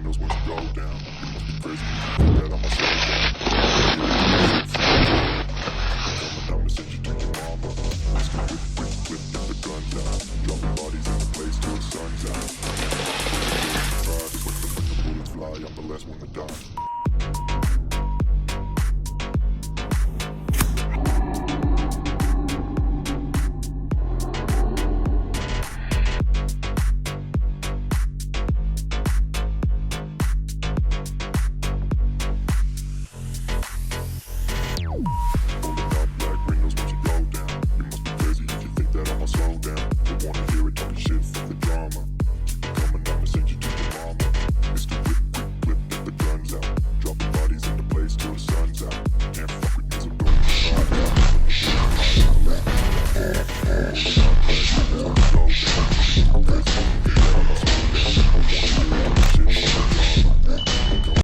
knows what's go down. You must be crazy if you think that I'ma slow down. I'ma send you to your mama. Iski whip the guns out. Dropping bodies in the place till the sun's out. Pride is when the bullets fly. I'm the last one to die.